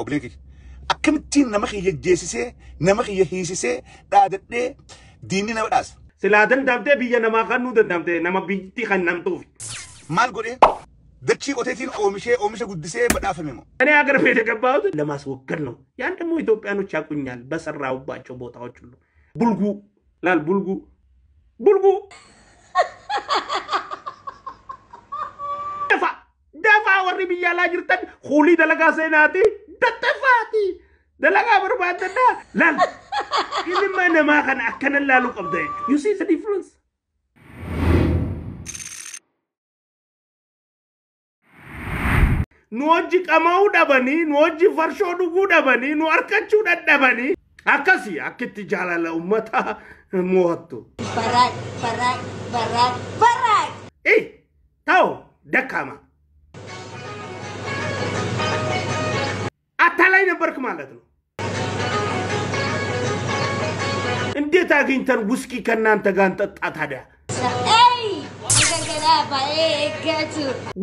obleeki akkamittiin nama kiyya jeesisee nama kiyya hiisisee dhaadadhee diinni nama dhaasa. Silaadan damtee biyya namaa kan nu dandamtee nama biyyatti kan namtuuf. Maal godhee dachii qoteetiin oomisha guddisee badhaafame moo? እኔ ሀገር ቤት የገባሁት ለማስወገድ ነው። ያን ደግሞ ኢትዮጵያኖች ያቁኛል በሰራውባቸው ቦታዎች ሁሉ ቡልጉ ላል ቡልጉ ደፋ ወሪ ብያላ ጅርተን ሁሊ ደለጋ ሰናቲ ደተፋቲ ደለጋ በርባተና ላል ኢልማ ነማ ከን አከነላሉ ቀብደ you see the difference nuoji kamau dabani nuoji farsho dugu dabani nu arkachu dabani akasi akitti jalala ummata muwattu barak tao dakama አታላይ ነበርክ ማለት ነው እንዴት አግኝተን ውስኪ ከናንተ ጋር እንጠጣ ታዲያ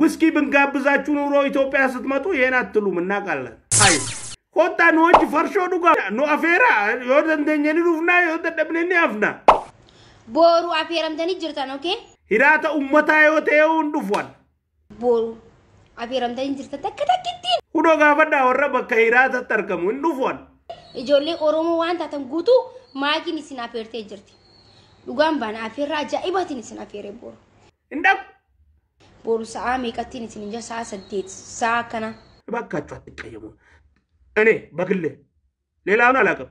ውስኪ ብንጋብዛችሁ ኑሮ ኢትዮጵያ ስትመጡ ይሄን አትሉም እናቃለን አይ ኮታ ኖጅ ፈርሾ ዱጋ ኖ አፌራ yodandenyeni rufna yodadabneni afna boru aferamtani jirtan okay hirata ummata yoteeu ndufwan boru aferamtani jirtan takkitin hudo gafada warra bakka hirata tarkamu ndufwan ijolle oromo wanta tan gutu maakini isin aferte jirti dugan bana aferra ajaibatin isin afere boru indak boru saa meeqattin isin inja saa saddeet saa kana ባካችሁ አትቀየሙ እኔ በግሌ ሌላውን አላቀም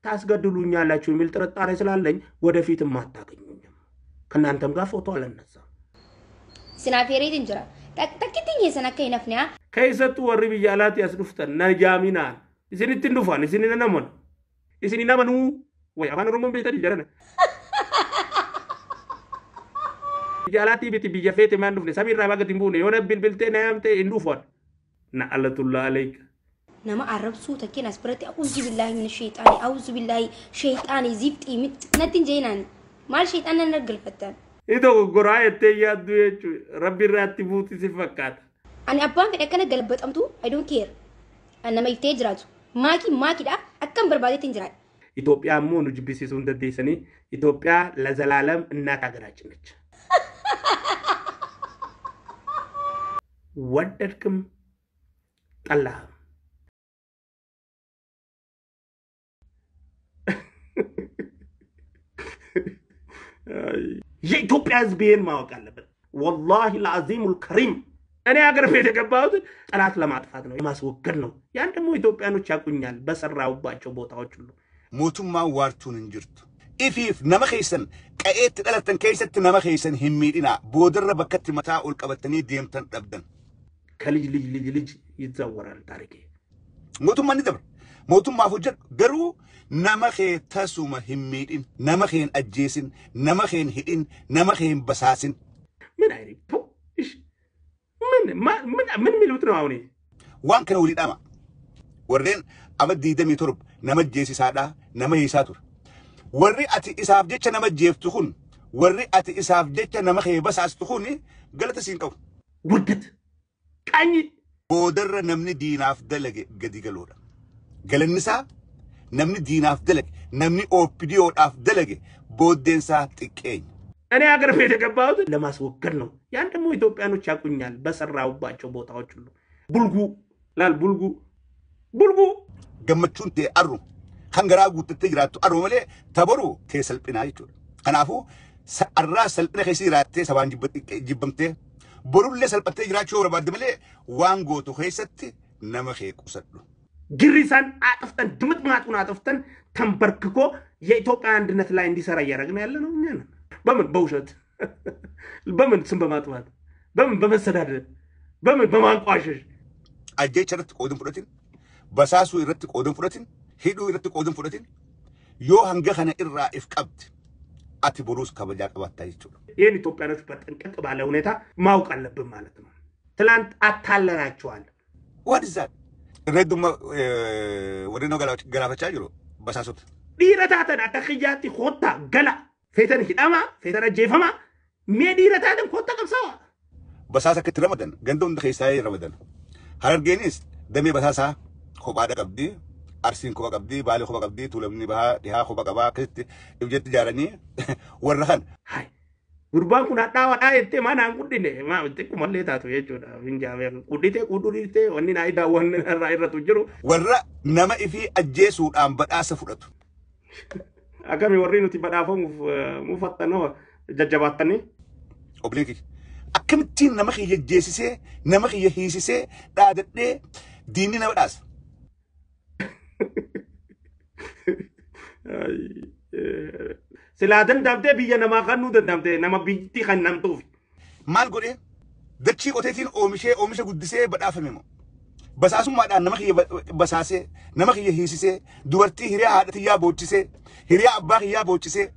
ታስገድሉኛላችሁ የሚል ጥርጣሬ ስላለኝ ወደፊትም አታገኙኝም ከናንተም ጋር ፎቶ አለነሳ ስናፌሬት እንጀራ takkitin yesanaka inafnya kaysatu warri biyalat yasduftan najamina isinit ndufan isinina namon isinina manu way afan romon beetadi jarana bijalati biti bijafete mandufne samira bagati mbune yona bilbilte nayamte indufan na allatullah alayk nama arabsu takin asbarati a'udhu billahi minash shaitani a'udhu billahi shaitani zifti mit natin jeenan mal shaitana nargal fatan ido goraayete yaadu yechu rabbi raatti buuti sifakata ani abban fedha kana galbatamtu I don't care anama iftee jiraatu maaki da akkam barbaadeetiin jiraat ኢትዮጵያ ሞኑ ጅቢሲሱ እንደደሰኒ ኢትዮጵያ ለዘላለም እናት ሀገራችን ነች ወደድክም ጠላህ የኢትዮጵያ ህዝብን ማወቅ አለበት والله العظيم الكريم እኔ ሀገር ቤት የገባሁት ጠላት ለማጥፋት ነው ማስወገድ ነው ያን ደግሞ ኢትዮጵያኖች ያቁኛል በሰራውባቸው ቦታዎች ሁሉ ሞቱማ ዋርቱን እንጅርቱ ኢፊፍ ነመኸይሰን ቀኤት ጠለተን ከይሰት ነመኸይሰን ህሚዲና ቦደረ በከት መታ ኡልቀበተኒ ዲምተን ጠብደን ከልጅ ልጅ ይዛወራል ታሪኬ ሞቱማ ንደብር ሞቱማ ፉጀር ገሩ ነመኸ ተሱመ ህሚዲን ነመኸን አጄስን ነመኸን ሂዲን ነመኸን በሳስን ምን አይሪፖ እሺ ምን ሚሉት ነው አሁን ዋን ከነው ሊዳማ ወርደን አመዲ ደም ይተርብ ነመጄሲ ሳዳ ነመሂሳቱር ወሪ አቲ ኢሳፍ ጀቸ ነመጄፍቱኹን ወሪ አቲ ኢሳፍ ጀቸ ነመኸ በሳስቱኹን ገለተ ሲንቀው ውርደት ቃኝ ቦደረ ነምኒ ዲናፍ ደለገ ገዲገሎዳ ገለንሳ ነምኒ ዲናፍ ደለገ ነምኒ ኦፒዲዮ ዳፍ ደለገ ቦደንሳ ጥቄኝ እኔ ሀገር ቤት የገባሁት ለማስወገድ ነው ያን ደግሞ ኢትዮጵያኖች ያቁኛል በሰራውባቸው ቦታዎች ሁሉ ቡልጉ ገመቹን ቴ አሩ ከንገራ ጉትተ ይራቱ አሩ መለ ተበሩ ተሰልጥና ይቱ ከናፉ አራ ሰልጥነ ከሲራቴ ሰባን ጅበምቴ ቦሩለ ሰልጥተ ይራቹ ወረባድ መለ ዋንጎቱ ከይሰት ነመኸ ቁሰዱ ግሪሳን አጥፍተን ድምጥማጡን አጥፍተን ተንበርክኮ የኢትዮጵያ አንድነት ላይ እንዲሰራ ያረግና ያለ ነው እኛ በምን በውሸት በምን ስም በማጥፋት በምን በመሰዳደር በምን በማንቋሸሽ አጀቸረት ቆድን ፍረትን በሳሱ ይረት ቆድን ፍረትን ሂዱ ይረት ቆድን ፍረትን ዮ hange khana irra ifqabt ati burus kabja qabata ይችላል ይሄን ኢትዮጵያኖች በጠንቀቅ ባለ ሁኔታ ማውቅ አለብን ማለት ነው ትላንት አታለናቸዋል ወድዛት ረዱማ ወደነው ገላፈቻ ይሮ በሳሱት ዲረታተን አተخياتي ሆታ ገላ ፌተን ሂዳማ ፌተን ጀፈማ ሜዲረታተን ኮታ ቀብሳዋ በሳሳ ከተረመደን ገንዶ እንደኸይሳይ ረመደን ሀረርጌኒስ ደሜ በሳሳ خبادة قبدي أرسين كوبا قبدي بالي كوبا قبدي تولمني بها دها كوبا قبا كت يوجد جارني ورهن هاي gurbaan kun hadhaa wadhaa jettee mana hin guddine maa jettee kumallee taatu jechuudha finjaamee gudditee gudduritee wanni naa idaa wanni irraa irratu jiru warra nama ifii ajjeesuudhaan badhaasa fudhatu akkamii warri nuti badhaafamuuf mufattanoo jajjabaattanii obliiki akkamittiin nama kiyya jeesisee nama kiyya hiisisee dhaadadhee diinni na badhaasa silaadan damtee biyya namaa kannuu dandamtee nama biyyatti kan namtuuf. Maal godhee dachii qoteetiin oomisha guddisee badhaafame moo basaasummaadhaan nama kiyya basaasee nama kiyya hiisisee dubartii hiriyaa haadha kiyyaa boochisee hiriyaa abbaa kiyyaa boochisee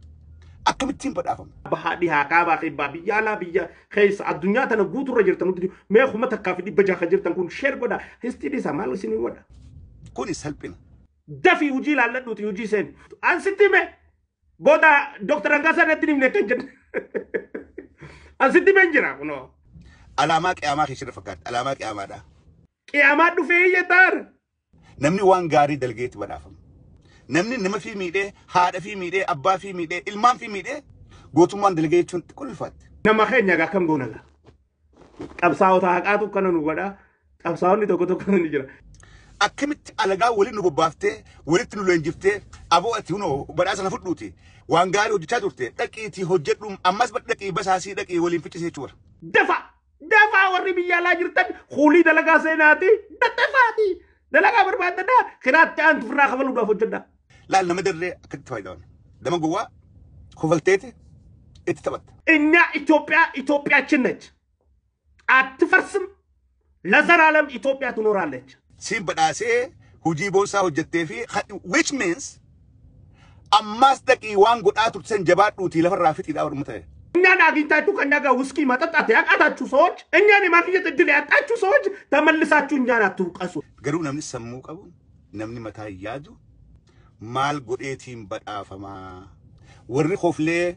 akkamittiin badhaafama. Bahaadhi haa kaabaa kibbaa biyya alaa biyya keessa addunyaa tana guuturra jirtan nuti mee kuma takkaa fi dhibba jaha jirtan kun sheer godha histiidhi isaa maal isinii godha. Kuni salphina. Dafii hujii laalladhuuti hujii seen ansitti mee. Boda dokter Angasa nanti ni menekan jen. Asiti menjera kuno. Alama kiamat kisir fakat. Alama kiamat dah. Kiamat tu feye tar. Namni wan gari delegate badafam. Namni nama fi mide, haada fi mide, abba fi mide, ilman fi mide. Gotuman delegate chunt kulfat. Nama kenya ga kam gona la. Qabsaa'o taaqaatu kana nu godha. Qabsaa'onni tokko tokko ni jira. Akkamitti alagaa waliin nu bobbaaftee walitti nu leenjiftee aboo ati hunoo badhaasa na fudhuuti waan gaarii hojjechaa turte dhaqiitii hojjedhu ammas dhaqii basaasii dhaqii waliin ficcisee jechuudha. Dafa warri biyya alaa jirtan kuulii dalagaa seenaati dadhafaati dalagaa barbaadadhaa kiraatti aantu firraa kafaluudhaaf hojjedha. Laal nama darree akkatti fayyadaman nama gowwaa kofalteeti itti taphatta. Inna Itoophiyaችን ነች አትፈርስም ለዘላለም ኢትዮጵያ ትኖራለች. Sim badhaasee hojii boonsaa hojjettee fi which means ammas dhaqii waan godhaa turtan jabaadhuutii lafarraa fixiidhaa warra ta'e. እኛን አግኝታችሁ ከእኛ ጋር ውስኪ መጠጣት ያቃታችሁ ሰዎች እኛን የማግኘት እድል ያጣችሁ ሰዎች ተመልሳችሁ እኛን አትውቀሱ። Garuu namni sammuu qabu namni mataa yaadu maal godheetiin badhaafamaa warri koflee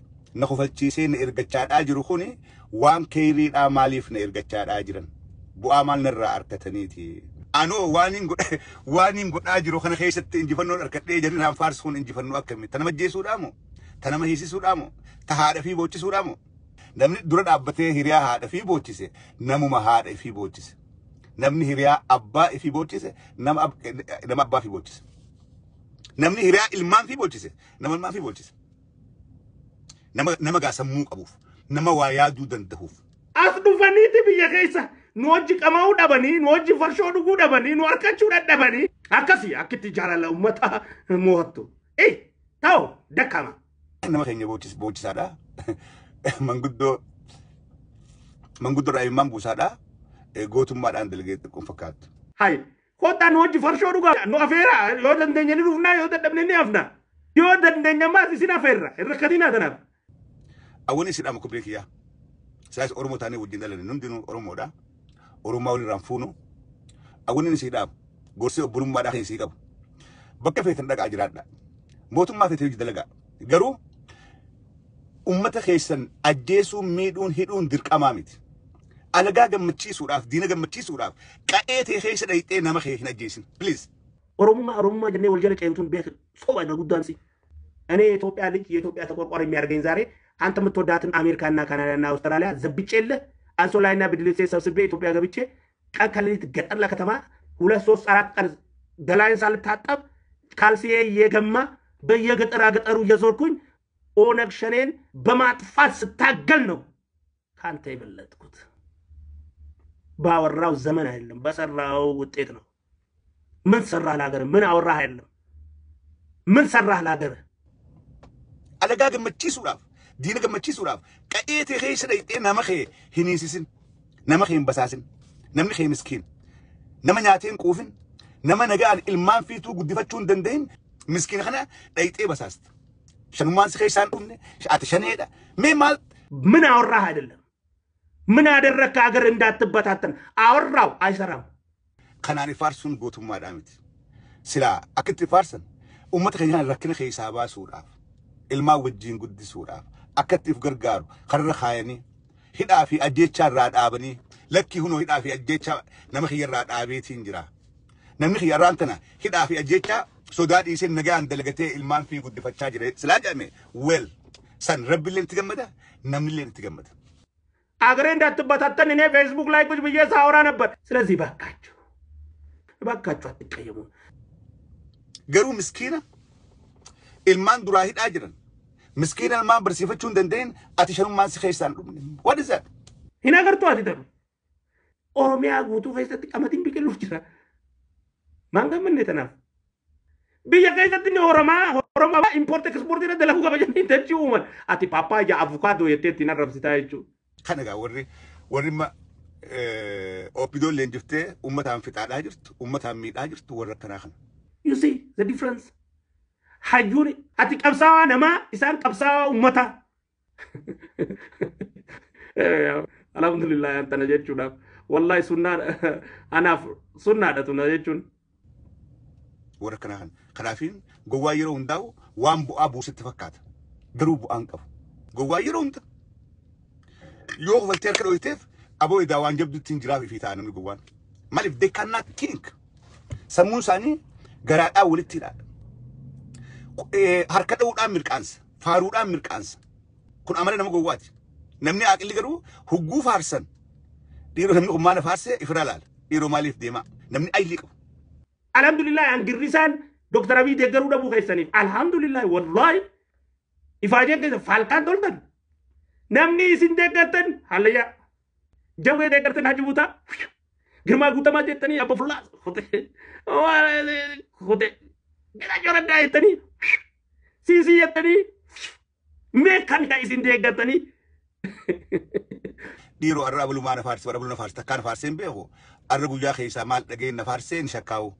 na kofalchiisee na ergachaadhaa jiru kuni waan keeriidhaa maaliif na ergachaadhaa jiran bu'aa maal narraa argataniiti. Ano waanin godhaa jiru kana keessatti injifannoon argadhee jedhin haan faarsuun injifannoo akkamitti tanama jeesuudhaa moo tanama hiisisuudhaa moo ta haadha fi boochisuudhaa moo namni dura dhaabbatee hiriyaa haadha fi boochise namuma haadha fi boochise namni hiriyaa abbaa fi boochise nama abbaa fi boochise namni hiriyaa ilmaan fi boochise nama ilmaan fi boochise nama gaasammuu qabuuf nama waa yaaduu danda'uuf. As dhufaniiti biyya keessa nu hojii qamaa'uu dhabanii nu hojii farshoo dhuguu dhabanii nu harkachuu dadhabanii akkasii akkitti jaalala uummata mo'attu. Ta'u dakkama. Nama keenya boochisaadha. Manguddoo daa'imman buusaadha. Gootummaadhaan dalagee xiqqoon fakkaatu. Hayi kottaa nu hojii farshoo dhugaa nu afeera yoo dandeenya ni dhufnaa yoo dadhabne ni hafna yoo dandeenya maas isin afeerra irra katinaa tanaaf. Awwan isidhaama kophee kiyyaa. Saayis Oromoo taanee wajjin dhalanii hundinuu Oromoodha. Oromoo walirraan fuunu. Awwan inni siidhaam gorsee obbolummaadhaa kan isii qabu. Bakka feetan dhaqaa jiraadha. Mootummaa feetee hojii dalagaa. Garuu uummata keessan ajjeesuun miidhuun hidhuun dirqamaa miti. Alagaa gammachiisuudhaaf diina gammachiisuudhaaf qa'ee ta'e keessa dhayixee nama kee hin ajjeesin. Please. Oromummaa jennee wal jala ceetuun beek soba irra guddaansi. እኔ የኢትዮጵያ ልጅ የኢትዮጵያ ተቆርቋሪ የሚያደርገኝ ዛሬ አንተ የምትወዳትን አሜሪካና ካናዳና አውስትራሊያ ዘብጬለ አንሶላይና ብድልሴ ሰብስቤ ኢትዮጵያ ገብቼ ቀን ከሌሊት ገጠር ለከተማ 2 3 4 ቀን ገላይን ሳልታጠብ ካልሲዬ እየገማ በየገጠራ ገጠሩ እየዞርኩኝ ኦነግ ሸኔን በማጥፋት ስታገል ነው ካንተ የበለጥኩት። ባወራው ዘመን አይደለም በሰራው ውጤት ነው። ምን ሰራህ ለሀገር? ምን አወራህ አይደለም ምን ሰራህ ለሀገር? Alagaa gammachiisuudhaaf diina gammachiisuudhaaf qa'ee ta'e keessa dhayixee nama kee hin hiisisin nama kee hin basaasin namni kee miskiin nama nyaatee hin quufin nama nagaan ilmaan fiituu guddifachuu hin danda'in miskiina kana dhayixee basaasta. Shanummaan si keessaan dhufne ati shaneedha mee maal ምን አወራህ አይደለም ምን አደረግክ ሀገር እንዳትበታተን አወራው አይሰራም። Kanaan faarsuun gootummaadhaa miti. Silaa akkitti faarsan uummata keenyaan rakkina keessaa baasuudhaaf ilmaan wajjin guddisuudhaaf akkattiif gargaaru karra kaayanii hidhaa fi ajjeechaa irraa dhaabanii lakkii hunoo hidhaa fi ajjeechaa nama kiyyarraa dhaabeetiin jira. namni khiyyaraan tana hidhaa fi ajjeechaa sodaa dhiisee nagaan dalagatee ilmaan fi guddifachaa jire silaa jedhame well san rabbiillee itti gammada namnillee itti gammada. አገሬ እንዳትበታተን እኔ ፌስቡክ ላይ ቁጭ ብዬ ሳወራ ነበር። ስለዚህ ባካችሁ አትቀየሙ። ገሩ ምስኪና ilmaan duraa hidhaa jiran miskiina ilmaan barsiifachuu hin dandeenye ati shanummaan si keessaan dhumne what is that? Hin agartuu ati ta'u Oromiyaa guutuu keessatti qamatiin biqiluuf jira. Maan gammanne tanaaf biyya keessatti ni Oromaa import export irra dalaguu qaba jennee tachii uuman ati paappaayyaa avukaadoo jettee ittiin arrabsitaa jechuudha. Kan egaa warri opidoon leenjiftee uummataan fixaadhaa jirtu uummataan miidhaa jirtu warra akkanaa kana. You see the difference? Hajjuni ati qabsaawaa namaa isaan qabsaawaa ummata. Alhamdulillah antana jechuudha. Wallahi anaaf sunnaadha tuna jechuun. Warra kana kan kanaafiin gowwaa yeroo hundaa'u waan bu'aa buusitti fakkaata. Garuu bu'aan qabu. Gowwaa yeroo hunda yoo waltee harka dho'iteef aboo idaa waan jabdutti hin jiraaf ifii ta'a namni gowwaan. Maaliif they cannot think. Sammuun isaanii garaadhaa walitti hidhaadha. Harka dha'uudhaan mirqaansa faaruudhaan mirqaansa kun amala nama gowwaati namni aqilli garuu hugguu faarsan dhiiroo namni ummaana faarsee ifira laala dhiiroo maaliif deema namni ayilii qabu. Alhamdulillah angirrisaan Dr. Abiy deeggaruu dhabuu keessaniif alhamdulillah wallahi ifaajeen keessa faalkaan toltan namni isin deeggartan halayyaa jawwee deeggartan haji buutaa girmaa guutamaa jettanii abba fullaas hote gila joraddaa jettanii sisi yettanii meekan ka isin deeggartanii dhiiroo arra abulumaa na faarsi abuluu na faarsi takkaan faarseen beeku arra guyyaa keessaa maal dhageen na faarseen shakkaawu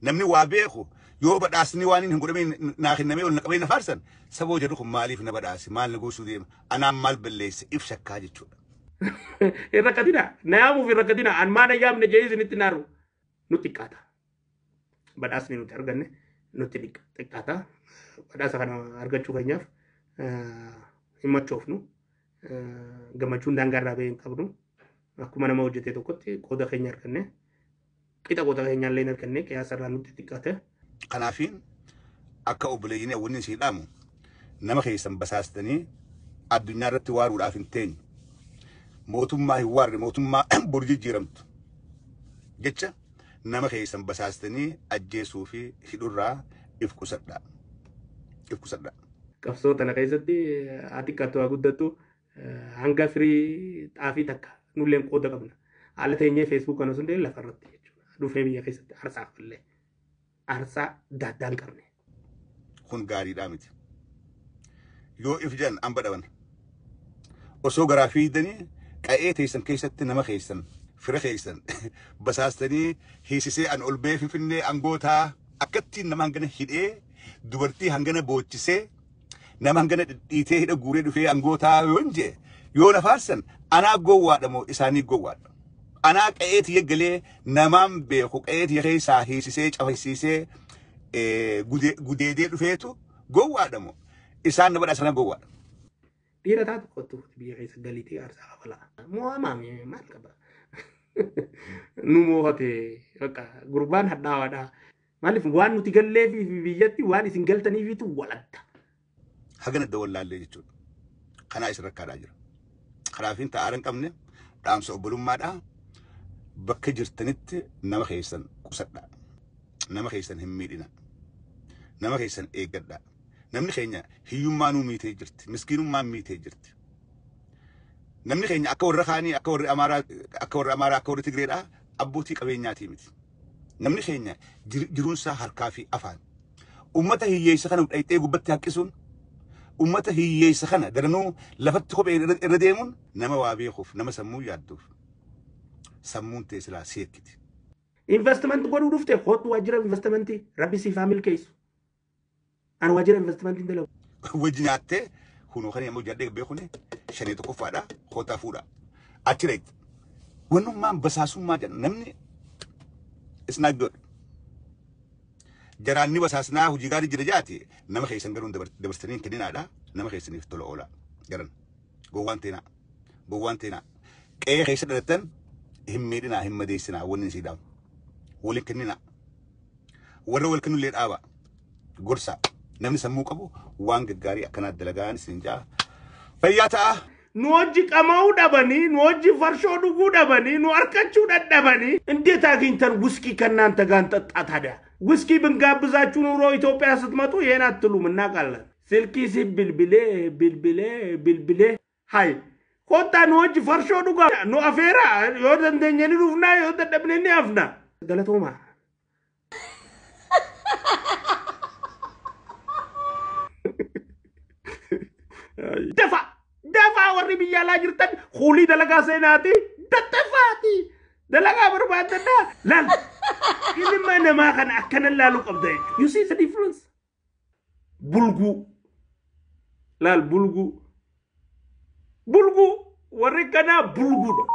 namni waa beeku yoo badhaasni waan hin godhamin naa kennamee ol na qabee na faarsan saboo jedhu kun maaliif na badhaasi maal na goosuu deema anaan maal balleesse if shakkaa jechuudha. Irrakkatina naamuuf irrakkatina an maana yaamne jee isinitti naaru nutti xiqqaata. Badhaasni nuti arganne nutti xiqqaata. Badhaasa kana argachuu keenyaaf himmachoofnu gammachuun daangaarraa bahee hin qabnu akkuma nama hojjetee tokkotti qooda keenya arganne qixa qooda keenya illee arganne qiyaasarraa nutti xiqqaate. Kanaafiin akka obboleeyyiin hawwanni isii dhaamu nama keessan basaastanii addunyaa irratti waaruudhaaf hin teenye mootummaa hin waarre mootummaa bor jijjiiramtu jecha nama keessan basaastanii ajjeesuu fi hidhurraa if qusadhaa. Qabsoo tana keessatti ati katoo guddattu hanga firii xaafii takka nulleen qooda qabna. Haala teenyee Facebook kana sundee lafa irratti jechuudha. Dhufee biyya keessatti arsaaf illee arsaa daddaan qabne. Kun gaariidhaa miti. Yoo if jan amba dhaban osoo garaa fiidanii qa'ee teessan keessatti nama keessan fira keessan basaastanii hiisisee an ol bee finfinnee angootaa akkattiin nama hangana hidhee dubartii hangana boochisee nama hangana dhidhiitee hidha guuree dhufee angootaa yoon jee yoo na faarsan anaa gowwaadha moo isaanii gowwaadha. Anaa qa'ee tiyya galee namaan beeku qa'ee tiyya keessaa hiisisee cafasiisee gudeedee dhufeetu gowwaadha moo isaan na badhaasana gowwaadha. Dhiira taatu kottu biyya keessa galiitii aarsaa kabalaa. Moo'amaami maal qaba? Nu moo'ate gurbaan hadhaawaadha. Maaliif waan nuti gallee fi biyyatti waan isin galtaniifitu waladda. Hagana dawwallaallee jechuudha. Kanaa isin rakkaadhaa jira. Kanaafiin ta'aara hin qabne dhaamsa obbolummaadhaa bakka jirtanitti nama keessan qusadhaa. Nama keessan hin miidhina. Nama keessan eeggadhaa. Namni keenya hiyyummaa nuu miitee jirti. Miskiinummaan miitee jirti. Namni keenya akka warra kaanii akka warra Amaaraa akka warra Tigreedhaa abbootii qabeenyaatii miti. Namni keenya jiruunsaa harkaa fi afaan. Ummata hiyyeessa kana dhayxee gubbatti haqqisuun ummata hiyyeessa kana daranuu lafatti kophee irra deemuun nama waa beekuuf nama sammuu yaadduuf sammuun teessilaa seekkiti. Investment godhuu dhufte hootu waajjira investmentii rabbi siif haa milkeessu. An waajjira investmentii dalagu. Wajji nyaattee kunoo kan yemmuu jaddee beekune shanii tokkoffaadhaa hootaa fuudhaa. Achi dhayxi. Wannummaan basaasummaa jedhu namni it's not good. Jaraanni basaasnaa hojii gaarii jira jaati nama keessan garuun dabarsanii kenninaadha nama keessaniif tola oolaa garan gowwaan teenaa qe'ee keessa dhalattan hin miidhinaa hin madeessinaa wanni isii dhaamu. ولكننا ولكن اللي الآباء قرصة نمني سموك أبو وانق قاري أكنات دلقان سنجا فياتا نوجي كماو دبني نوجي فرشو دغو دبني نواركچو ددبني እንዴት አግኝተን ውስኪ ከናንተ ጋር እንጠጣታዳ ውስኪ ብንጋብዛችሁ ኑሮ ኢትዮጵያ ስትመጡ ይሄን አትሉም እናቃለን ስልኪ ሲብልብሌ ብልብሌ ሃይ ኮታ ኖጅ ፈርሾ ዱጋ ኖ አፌራ yodandenyeni rufna yodadabneni afna galatoma دفع وري بيالا جرتن خولي دلقا سيناتي دتفاتي دلقا بربادنا لا إذا ما أنا ما كان أكن اللالو قبضي you see the difference بلغو لا البلغو وري كنا بلغو